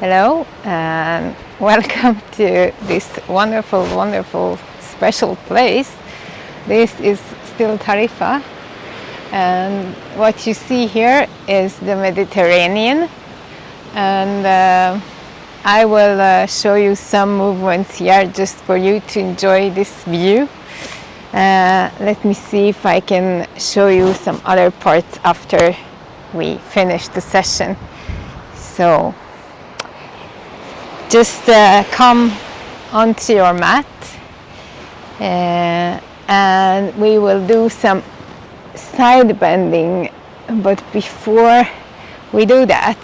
Hello and welcome to this wonderful special place. This is still Tarifa, and what you see here is the Mediterranean, and I will show you some movements here just for you to enjoy this view. Let me see if I can show you some other parts after we finish the session. So just come onto your mat and we will do some side bending, but before we do that,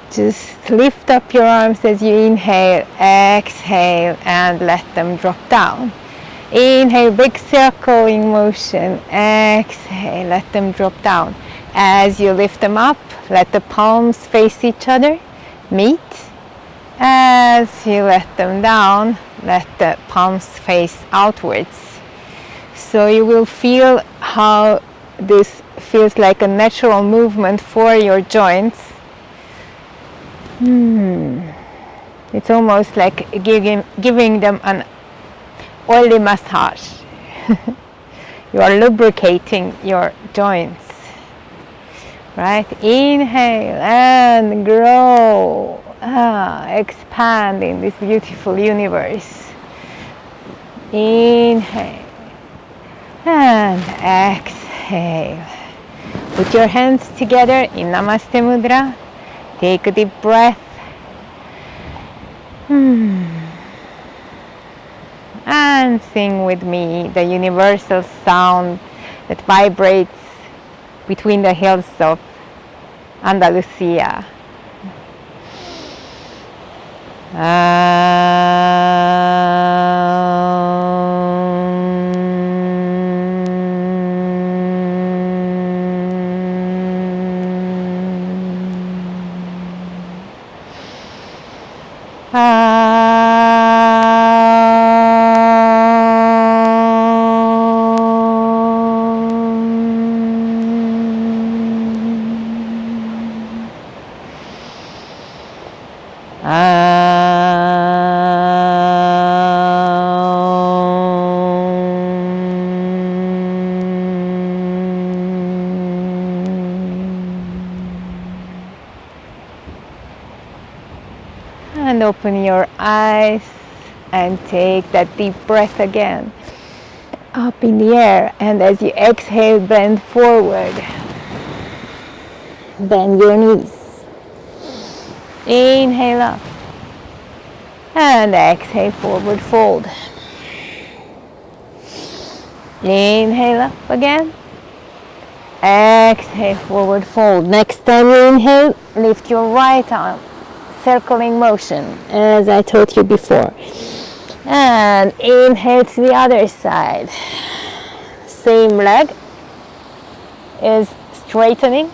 just lift up your arms as you inhale, exhale, and let them drop down. Inhale, big circling motion, exhale, let them drop down. As you lift them up, let the palms face each other, meet. As you let them down, let the palms face outwards. So you will feel how this feels like a natural movement for your joints. It's almost like giving them an oily massage. You are lubricating your joints. Right? Inhale and grow. Expand in this beautiful universe. Inhale and exhale. Put your hands together in Namaste Mudra. Take a deep breath. And sing with me the universal sound that vibrates between the hills of Andalusia. And open your eyes and take that deep breath again up in the air, and as you exhale, bend forward, bend your knees, inhale up and exhale, forward fold, inhale up again, exhale, forward fold. Next time you inhale, lift your right arm, circling motion as I taught you before, and inhale to the other side. Same leg is straightening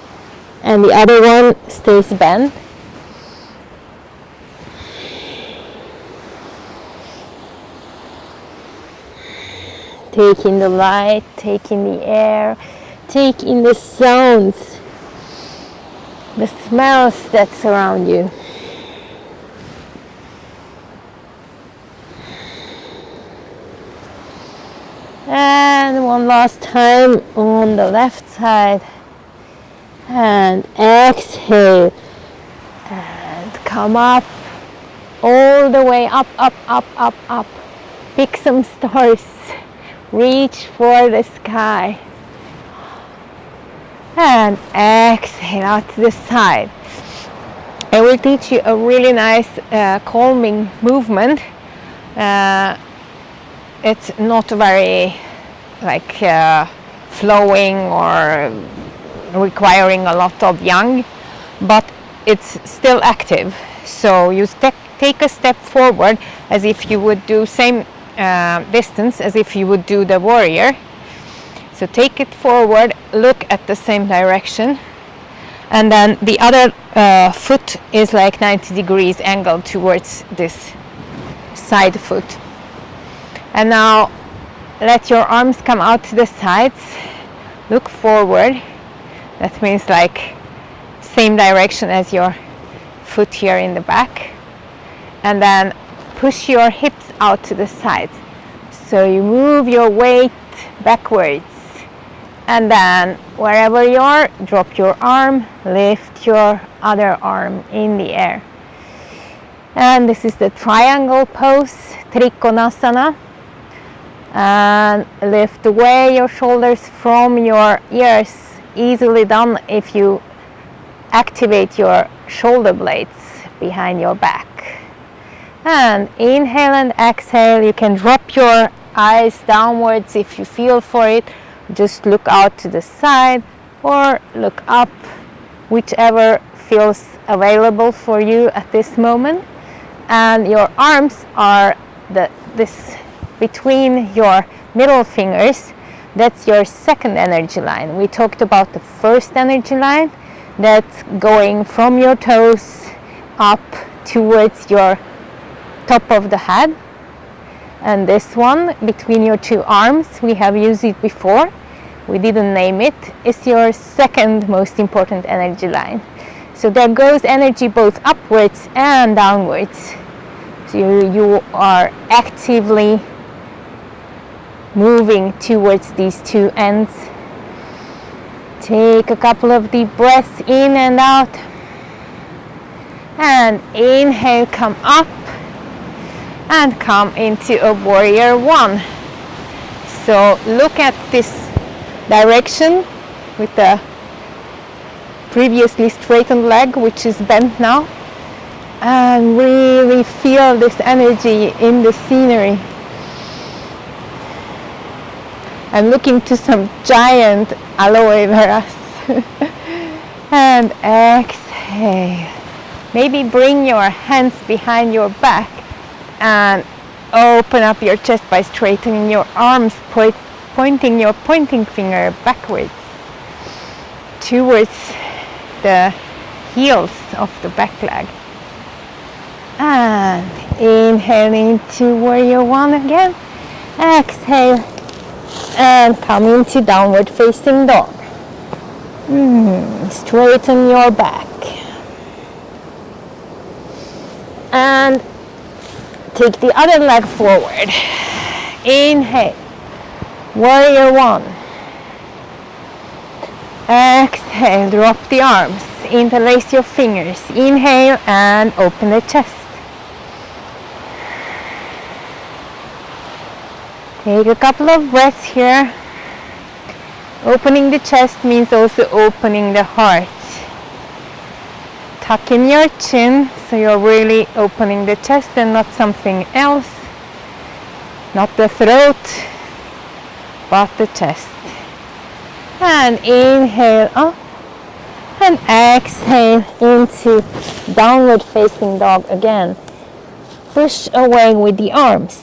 and the other one stays bent. Take in the light, take in the air, take in the sounds, the smells that surround you. And one last time on the left side, and exhale and come up, all the way up, up, up, up, up. Pick some stars, reach for the sky, and exhale out to the side. I will teach you a really nice calming movement. It's not very flowing or requiring a lot of yang, but it's still active. So you take a step forward as if you would do same distance as if you would do the warrior. So take it forward, look at the same direction, and then the other foot is like 90 degrees angled towards this side foot. And now let your arms come out to the sides, look forward. That means like same direction as your foot here in the back, and then push your hips out to the sides. So you move your weight backwards, and then wherever you are, drop your arm, lift your other arm in the air. And this is the triangle pose, Trikonasana. And lift away your shoulders from your ears. Easily done if you activate your shoulder blades behind your back. And inhale and exhale. You can drop your eyes downwards if you feel for it. Just look out to the side or look up, whichever feels available for you at this moment. And your arms are this between your middle fingers. That's your second energy line. We talked about the first energy line, that's going from your toes up towards your top of the head. And this one between your two arms, we have used it before, we didn't name it, is your second most important energy line. So there goes energy both upwards and downwards. So you are actively moving towards these two ends. Take a couple of deep breaths in and out. And inhale, come up and come into a warrior one. So look at this direction with the previously straightened leg, which is bent now, and really feel this energy in the scenery. I'm looking to some giant aloe veras. And exhale. Maybe bring your hands behind your back and open up your chest by straightening your arms, pointing your pointing finger backwards towards the heels of the back leg. And inhaling to warrior one again. Exhale and come into downward facing dog. Straighten your back. And take the other leg forward. Inhale, warrior one. Exhale, drop the arms, interlace your fingers. Inhale and open the chest. Take a couple of breaths here. Opening the chest means also opening the heart. Tuck in your chin, so you're really opening the chest and not something else. Not the throat, but the chest. And inhale up and exhale into downward facing dog again. Push away with the arms.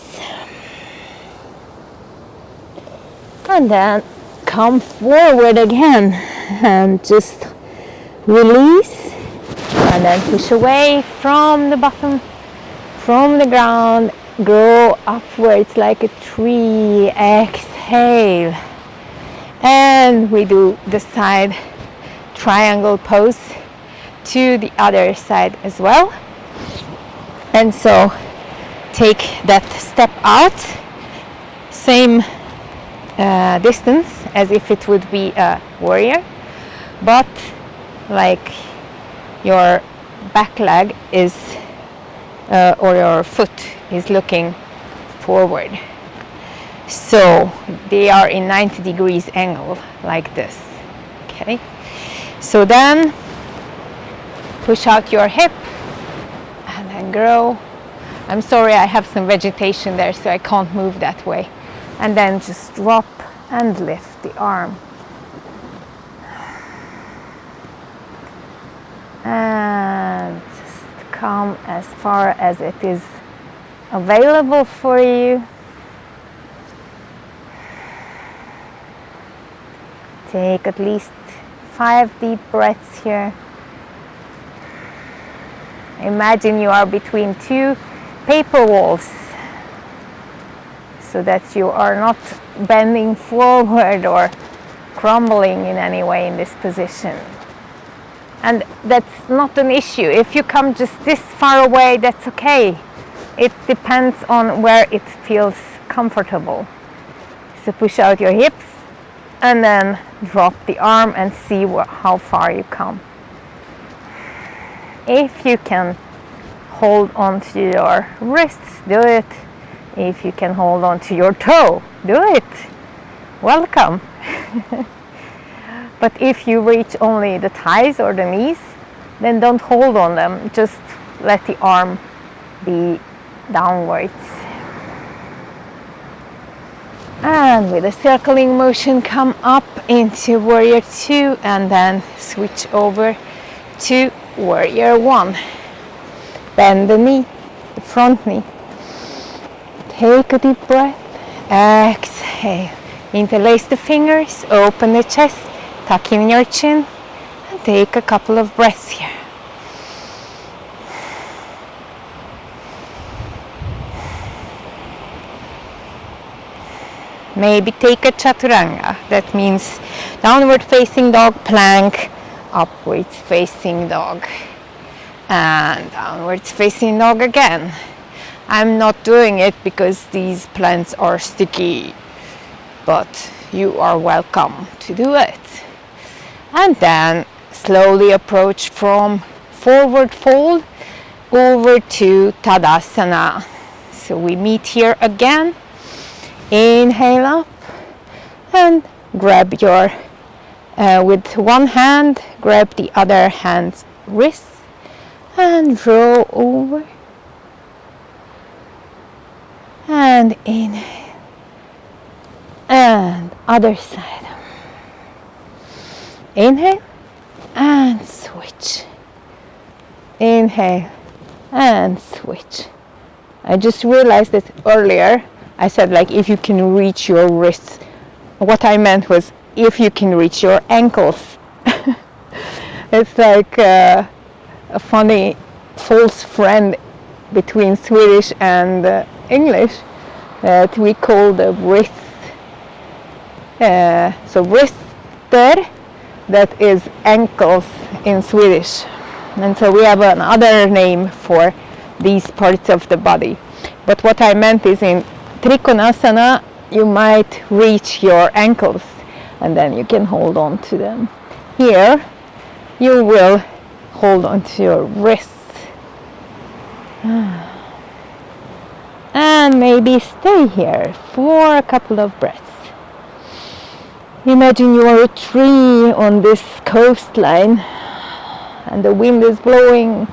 And then come forward again and just release. And then push away from the bottom, from the ground, grow upwards like a tree. Exhale. And we do the side triangle pose to the other side as well. And so take that step out, same distance as if it would be a warrior, but like your back leg is or your foot is looking forward, so they are in 90 degrees angle like this. Okay, so then push out your hip and then grow. I'm sorry, I have some vegetation there, so I can't move that way. And then just drop and lift the arm. And just come as far as it is available for you. Take at least 5 deep breaths here. Imagine you are between 2 paper walls, so that you are not bending forward or crumbling in any way in this position. And that's not an issue. If you come just this far away, that's okay. It depends on where it feels comfortable. So push out your hips and then drop the arm and see how far you come. If you can hold on to your wrists, do it. If you can hold on to your toe, do it. Welcome. But if you reach only the thighs or the knees, then don't hold on them. Just let the arm be downwards. And with a circling motion, come up into Warrior 2 and then switch over to Warrior 1. Bend the knee, the front knee. Take a deep breath. Exhale. Interlace the fingers, open the chest, tuck in your chin, and take a couple of breaths here. Maybe take a chaturanga. That means downward facing dog, plank, upwards facing dog, and downwards facing dog again. I'm not doing it because these plants are sticky, but you are welcome to do it. And then slowly approach from forward fold over to Tadasana. So we meet here again. Inhale up and grab your, with one hand, grab the other hand's wrist and draw over. And inhale. And other side. Inhale and switch. Inhale and switch. I just realized that earlier I said like if you can reach your wrists. What I meant was if you can reach your ankles. It's like a funny false friend between Swedish and English that we call the wrist. So wrister, that is ankles in Swedish. And so we have another name for these parts of the body. But what I meant is in Trikonasana, you might reach your ankles and then you can hold on to them. Here, you will hold on to your wrists. And maybe stay here for a couple of breaths. Imagine you are a tree on this coastline and the wind is blowing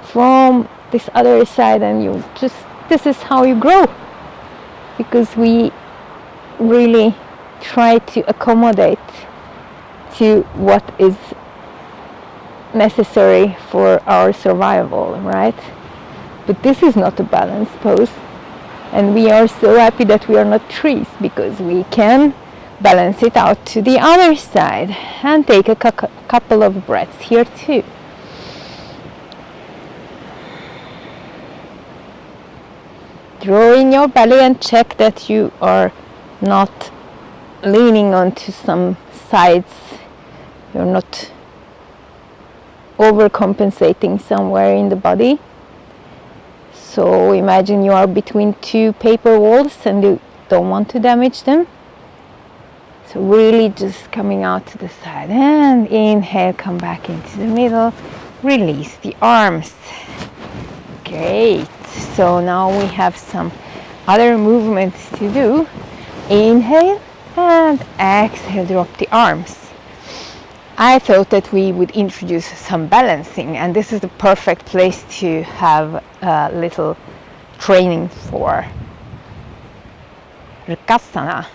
from this other side and you just, this is how you grow. Because we really try to accommodate to what is necessary for our survival, right? But this is not a balanced pose. And we are so happy that we are not trees because we can balance it out to the other side and take a couple of breaths here too. Draw in your belly and check that you are not leaning onto some sides. You're not overcompensating somewhere in the body. So imagine you are between two paper walls and you don't want to damage them. So really just coming out to the side and inhale, come back into the middle, release the arms. Great. So now we have some other movements to do. Inhale and exhale, drop the arms. I thought that we would introduce some balancing, and this is the perfect place to have a little training for Vrksasana,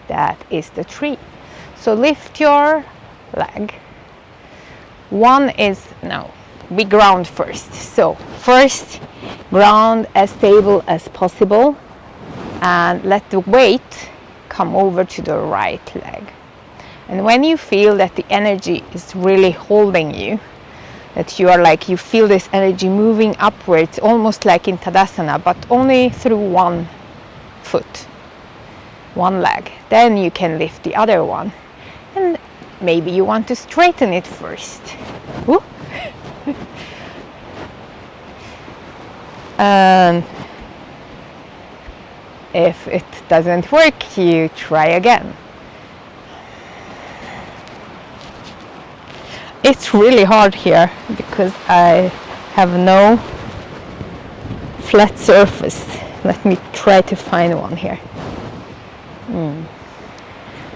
that is the tree. So lift your leg. One is, no, we ground first. So first, ground as stable as possible and let the weight come over to the right leg. And when you feel that the energy is really holding you, that you are like, you feel this energy moving upwards, almost like in Tadasana, but only through one foot, one leg, then you can lift the other one. And maybe you want to straighten it first. Ooh. And if it doesn't work, you try again. It's really hard here because I have no flat surface. Let me try to find one here.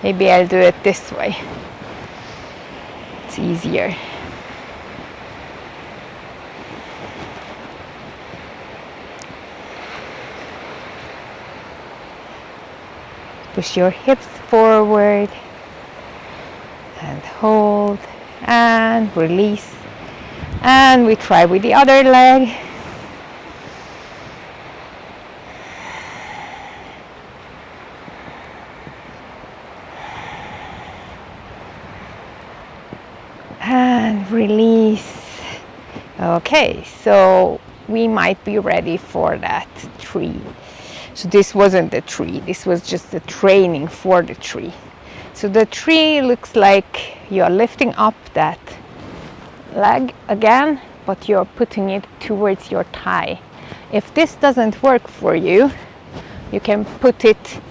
Maybe I'll do it this way. It's easier. Push your hips forward and hold and release. And we try with the other leg. And release. Okay, so we might be ready for that tree. So this wasn't the tree, this was just the training for the tree. So the tree looks like you're lifting up that leg again, but you're putting it towards your thigh. If this doesn't work for you, you can put it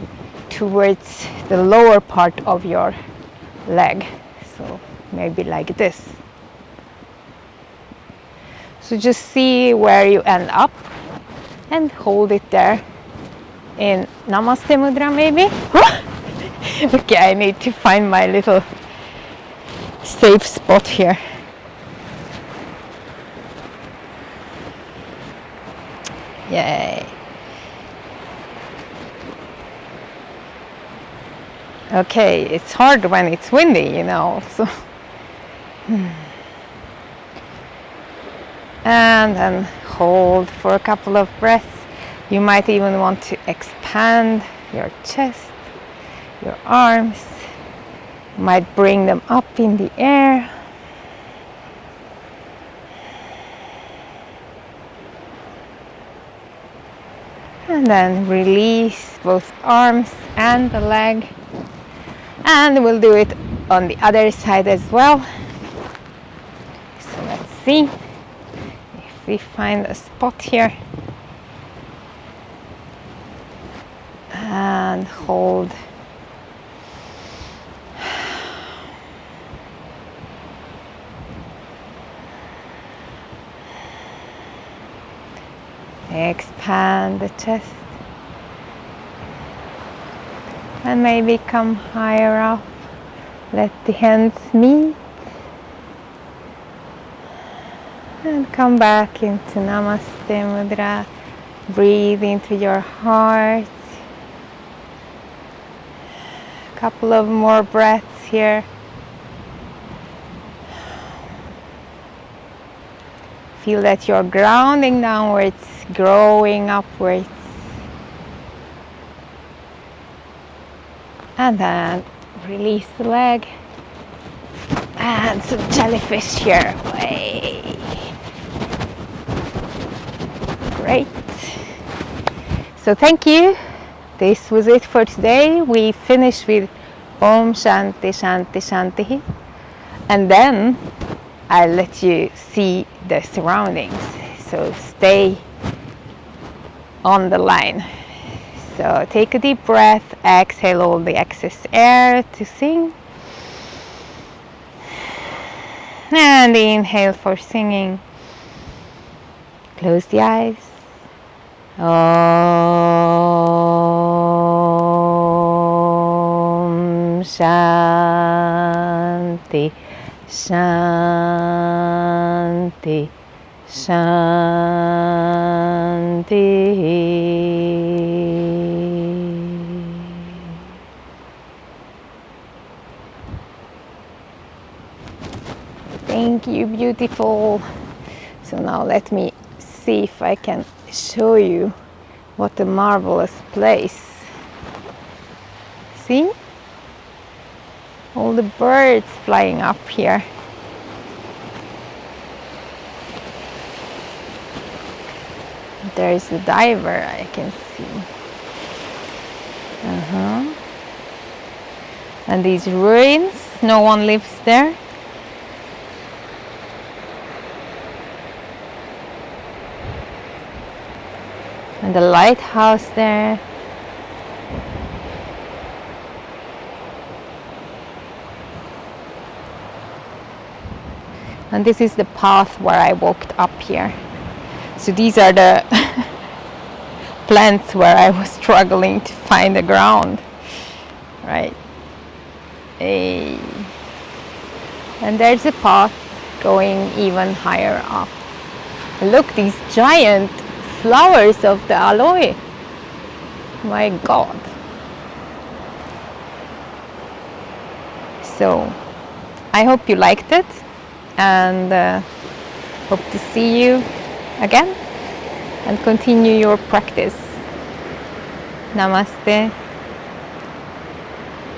towards the lower part of your leg. So maybe like this. So just see where you end up and hold it there in Namaste Mudra maybe. Okay, I need to find my little safe spot here. Yay. Okay, it's hard when it's windy, you know, so. And then hold for a couple of breaths. You might even want to expand your chest, your arms. You might bring them up in the air. And then release both arms and the leg. And we'll do it on the other side as well. So let's see if we find a spot here. And hold. Expand the chest. And maybe come higher up. Let the hands meet. And come back into Namaste Mudra. Breathe into your heart. A couple of more breaths here. Feel that you're grounding downwards, growing upwards. And then release the leg. And some jellyfish here. Way. Great. So thank you. This was it for today. We finished with Om Shanti Shanti Shanti. And then I'll let you see the surroundings. So stay on the line. So take a deep breath, exhale all the excess air to sing. And inhale for singing. Close the eyes. Om Shanti Shanti Shanti. Thank you, beautiful. So now let me see if I can show you what a marvelous place. See? All the birds flying up here. There is a diver, I can see. And these ruins, no one lives there. And the lighthouse there. And this is the path where I walked up here. So these are the plants where I was struggling to find the ground, right? Hey. And there's a path going even higher up. Look, these giant flowers of the aloe. My God. So I hope you liked it, and hope to see you again and continue your practice. Namaste.